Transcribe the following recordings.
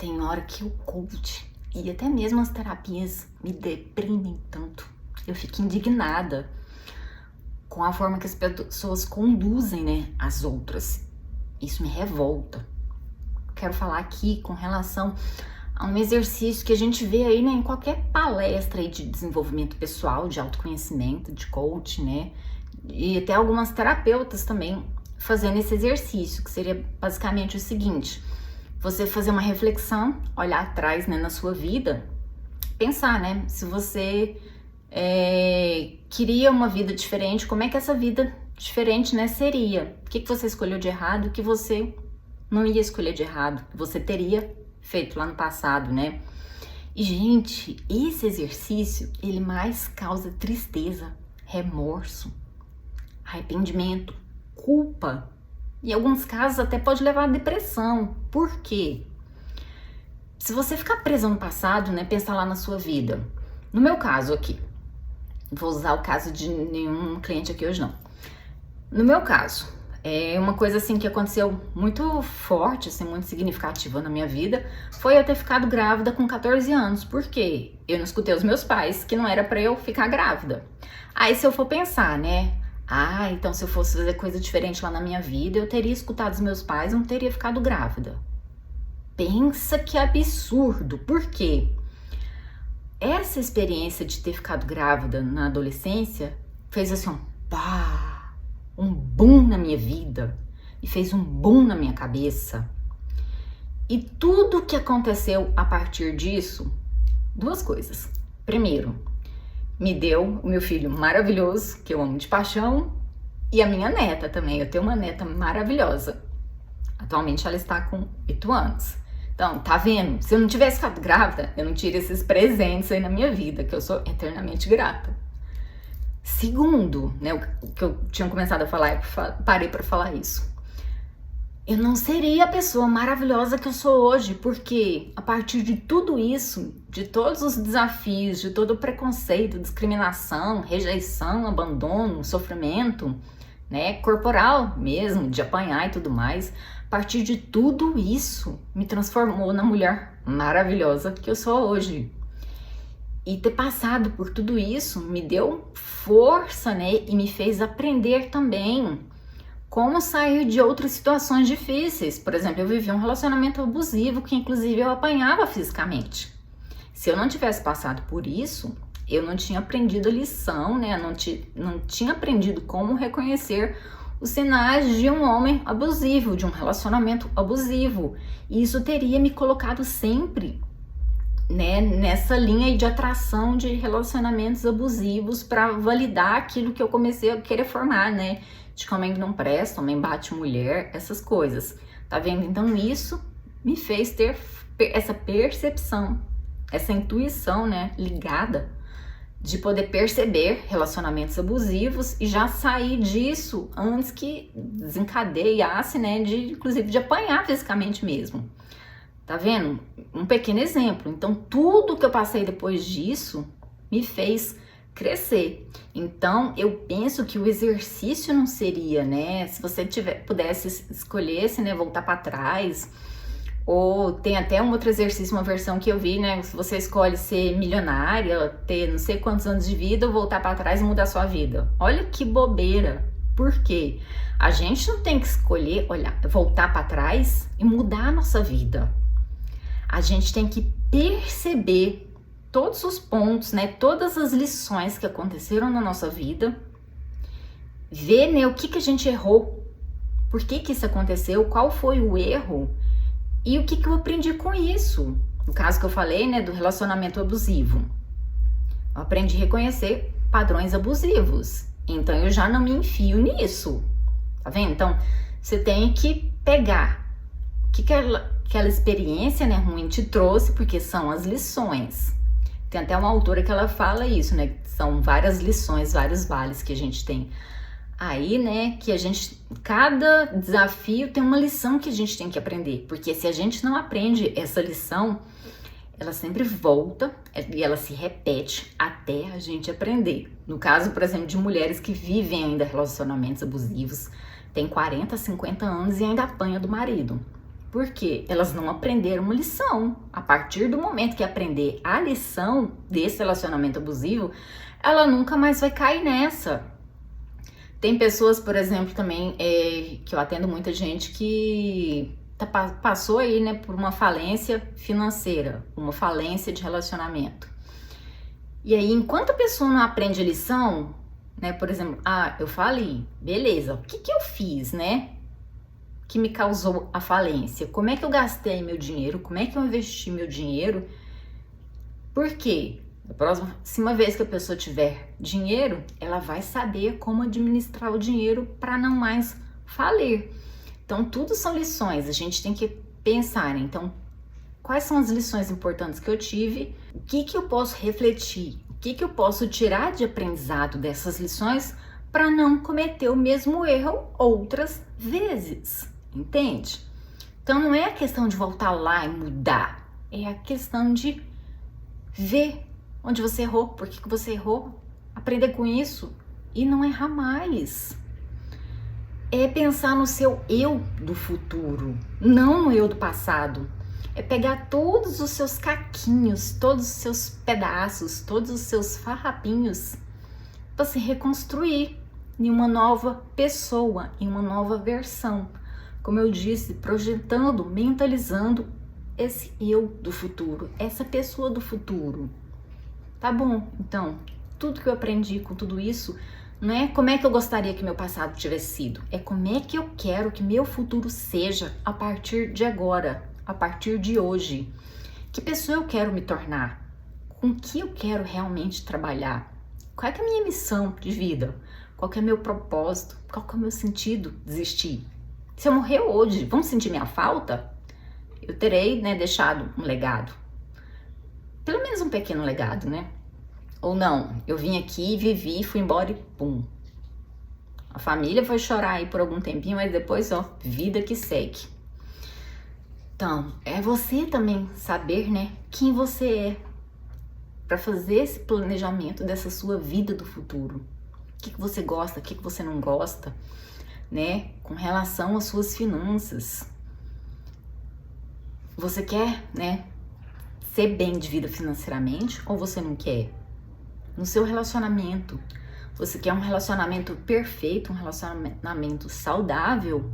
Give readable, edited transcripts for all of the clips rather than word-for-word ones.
tem hora que o coach e até mesmo as terapias me deprimem tanto. Eu fico indignada com a forma que as pessoas conduzem, né, as outras. Isso me revolta. Quero falar aqui com relação a um exercício que a gente vê aí, né, em qualquer palestra aí de desenvolvimento pessoal, de autoconhecimento, de coach, né, e até algumas terapeutas também fazendo esse exercício, que seria basicamente o seguinte: você fazer uma reflexão, olhar atrás, né, na sua vida, pensar, né, se você queria uma vida diferente, como é que essa vida diferente, né, seria? O que você escolheu de errado, o que você não ia escolher de errado, que você teria feito lá no passado, né? E, gente, esse exercício, ele mais causa tristeza, remorso, arrependimento, culpa. Em alguns casos até pode levar à depressão. Por quê? Se você ficar preso no passado, né, pensar lá na sua vida. No meu caso aqui, vou usar o caso de nenhum cliente aqui hoje não. No meu caso, é uma coisa assim que aconteceu muito forte, assim, muito significativa na minha vida, foi eu ter ficado grávida com 14 anos. Por quê? Eu não escutei os meus pais que não era pra eu ficar grávida. Aí se eu for pensar, né? Então se eu fosse fazer coisa diferente lá na minha vida, eu teria escutado os meus pais, não teria ficado grávida. Pensa que absurdo. Por quê? Essa experiência de ter ficado grávida na adolescência fez assim, um boom na minha vida e fez um boom na minha cabeça. E tudo que aconteceu a partir disso, duas coisas. Primeiro, me deu o meu filho maravilhoso, que eu amo de paixão, e a minha neta também. Eu tenho uma neta maravilhosa. Atualmente ela está com 8 anos. Então, tá vendo? Se eu não tivesse ficado grávida, eu não teria esses presentes aí na minha vida, que eu sou eternamente grata. Segundo, né, o que eu tinha começado a falar, eu parei para falar isso. Eu não seria a pessoa maravilhosa que eu sou hoje, porque a partir de tudo isso, de todos os desafios, de todo o preconceito, discriminação, rejeição, abandono, sofrimento, né, corporal mesmo, de apanhar e tudo mais, a partir de tudo isso me transformou na mulher maravilhosa que eu sou hoje. E ter passado por tudo isso me deu força, né, e me fez aprender também como sair de outras situações difíceis. Por exemplo, eu vivi um relacionamento abusivo que inclusive eu apanhava fisicamente. Se eu não tivesse passado por isso, eu não tinha aprendido a lição, né? Não tinha aprendido como reconhecer os sinais de um homem abusivo, de um relacionamento abusivo. E isso teria me colocado sempre, né, nessa linha de atração de relacionamentos abusivos para validar aquilo que eu comecei a querer formar, né? De que homem não presta, homem bate mulher, essas coisas. Tá vendo? Então isso me fez ter essa percepção, essa intuição, né, ligada, de poder perceber relacionamentos abusivos e já sair disso antes que desencadeasse, né, inclusive de apanhar fisicamente mesmo. Tá vendo? Um pequeno exemplo. Então, tudo que eu passei depois disso me fez crescer. Então, eu penso que o exercício não seria, né? Se você pudesse escolhesse, né, voltar para trás, ou tem até um outro exercício, uma versão que eu vi, né? Se você escolhe ser milionária, ter não sei quantos anos de vida, ou voltar para trás e mudar a sua vida. Olha que bobeira. Por quê? A gente não tem que escolher, voltar para trás e mudar a nossa vida. A gente tem que perceber todos os pontos, né, todas as lições que aconteceram na nossa vida, ver, né, o que a gente errou, por que isso aconteceu, qual foi o erro e o que eu aprendi com isso. No caso que eu falei, né, do relacionamento abusivo, eu aprendi a reconhecer padrões abusivos, então eu já não me enfio nisso, tá vendo? Então, você tem que pegar o que aquela experiência, né, ruim te trouxe, porque são as lições. Tem até uma autora que ela fala isso, né? São várias lições, vários vales que a gente tem. Aí, né, que cada desafio tem uma lição que a gente tem que aprender. Porque se a gente não aprende essa lição, ela sempre volta e ela se repete até a gente aprender. No caso, por exemplo, de mulheres que vivem ainda relacionamentos abusivos, tem 40, 50 anos e ainda apanha do marido. Porque elas não aprenderam uma lição. A partir do momento que aprender a lição desse relacionamento abusivo, ela nunca mais vai cair nessa. Tem pessoas, por exemplo, também, que eu atendo muita gente que passou aí, né, por uma falência financeira, uma falência de relacionamento. E aí, enquanto a pessoa não aprende a lição, né, por exemplo, eu falei, beleza, o que eu fiz, né, que me causou a falência? Como é que eu gastei meu dinheiro? Como é que eu investi meu dinheiro? Por quê? Da próxima vez que a pessoa tiver dinheiro, ela vai saber como administrar o dinheiro para não mais falir. Então, tudo são lições, a gente tem que pensar, então, quais são as lições importantes que eu tive, o que eu posso refletir, o que eu posso tirar de aprendizado dessas lições para não cometer o mesmo erro outras vezes, entende? Então, não é a questão de voltar lá e mudar, é a questão de ver onde você errou, por que você errou, aprender com isso e não errar mais. É pensar no seu eu do futuro, não no eu do passado. É pegar todos os seus caquinhos, todos os seus pedaços, todos os seus farrapinhos para se reconstruir em uma nova pessoa, em uma nova versão. Como eu disse, projetando, mentalizando esse eu do futuro, essa pessoa do futuro. Tá bom, então, tudo que eu aprendi com tudo isso, não é como é que eu gostaria que meu passado tivesse sido, é como é que eu quero que meu futuro seja a partir de agora, a partir de hoje. Que pessoa eu quero me tornar? Com que eu quero realmente trabalhar? Qual é, que é a minha missão de vida? Qual que é o meu propósito? Qual que é o meu sentido de existir? Se eu morrer hoje, vão sentir minha falta? Eu terei, né, deixado um legado. Pelo menos um pequeno legado, né? Ou não, eu vim aqui, vivi, fui embora e pum. A família foi chorar aí por algum tempinho, mas depois, ó, vida que segue. Então, é você também saber, né, quem você é, para fazer esse planejamento dessa sua vida do futuro. O que você gosta, o que você não gosta, né, com relação às suas finanças. Você quer, né, ser bem de vida financeiramente ou você não quer? No seu relacionamento, você quer um relacionamento perfeito, um relacionamento saudável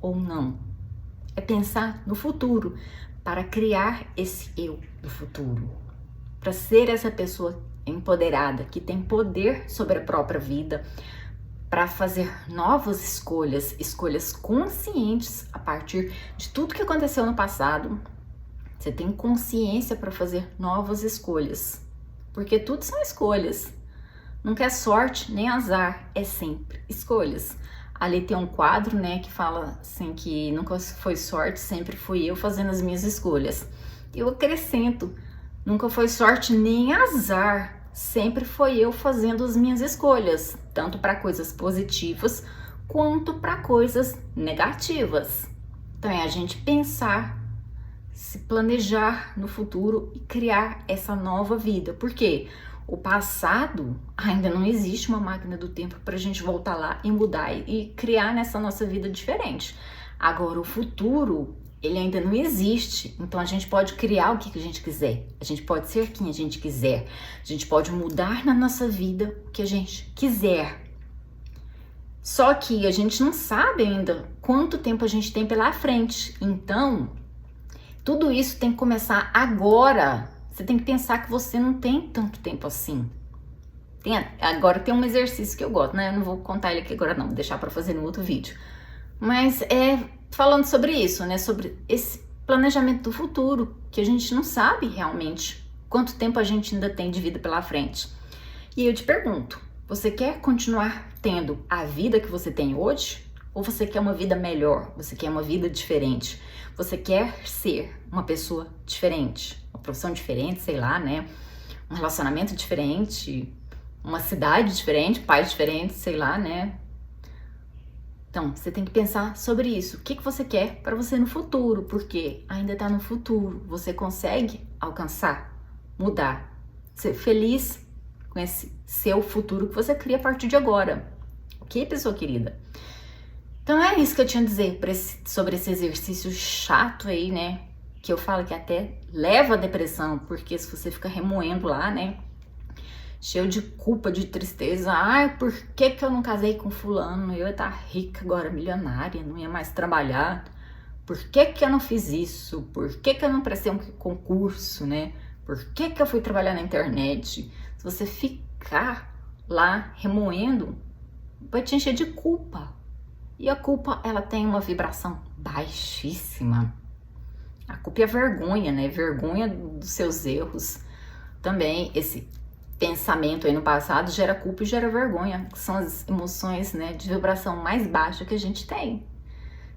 ou não? É pensar no futuro para criar esse eu do futuro, para ser essa pessoa empoderada que tem poder sobre a própria vida, para fazer novas escolhas, escolhas conscientes a partir de tudo que aconteceu no passado. Você tem consciência para fazer novas escolhas, porque tudo são escolhas. Nunca é sorte nem azar, é sempre escolhas. Ali tem um quadro, né, que fala assim que nunca foi sorte, sempre fui eu fazendo as minhas escolhas. Eu acrescento, nunca foi sorte nem azar, sempre foi eu fazendo as minhas escolhas, tanto para coisas positivas quanto para coisas negativas. Então é a gente pensar, se planejar no futuro e criar essa nova vida. Por quê? O passado, ainda não existe uma máquina do tempo para a gente voltar lá e mudar e criar nessa nossa vida diferente. Agora, o futuro, ele ainda não existe. Então, a gente pode criar o que a gente quiser. A gente pode ser quem a gente quiser. A gente pode mudar na nossa vida o que a gente quiser. Só que a gente não sabe ainda quanto tempo a gente tem pela frente. Então, tudo isso tem que começar agora. Você tem que pensar que você não tem tanto tempo assim. Agora tem um exercício que eu gosto, né? Eu não vou contar ele aqui agora não, vou deixar para fazer no outro vídeo. Mas falando sobre isso, né? Sobre esse planejamento do futuro, que a gente não sabe realmente quanto tempo a gente ainda tem de vida pela frente. E eu te pergunto, você quer continuar tendo a vida que você tem hoje? Ou você quer uma vida melhor? Você quer uma vida diferente? Você quer ser uma pessoa diferente? Uma profissão diferente, sei lá, né? Um relacionamento diferente, uma cidade diferente, pais diferentes, sei lá, né? Então, você tem que pensar sobre isso. O que você quer para você no futuro? Porque ainda está no futuro. Você consegue alcançar, mudar, ser feliz com esse seu futuro que você cria a partir de agora. Ok, pessoa querida? Então é isso que eu tinha a dizer sobre esse exercício chato aí, né? Que eu falo que até leva à depressão, porque se você fica remoendo lá, né? Cheio de culpa, de tristeza. Ai, por que que eu não casei com fulano? Eu ia estar rica agora, milionária, não ia mais trabalhar. Por que que eu não fiz isso? Por que que eu não prestei um concurso, né? Por que que eu fui trabalhar na internet? Se você ficar lá remoendo, vai te encher de culpa. E a culpa, ela tem uma vibração baixíssima. A culpa é a vergonha, né? Vergonha dos seus erros. Também esse pensamento aí no passado gera culpa e gera vergonha, que são as emoções, né, de vibração mais baixa que a gente tem.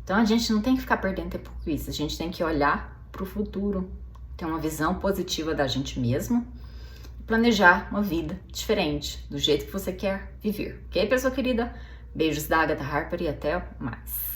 Então a gente não tem que ficar perdendo tempo com isso, a gente tem que olhar para o futuro, ter uma visão positiva da gente mesmo, planejar uma vida diferente, do jeito que você quer viver. Ok, pessoa querida? Beijos da Agatha Harper e até mais.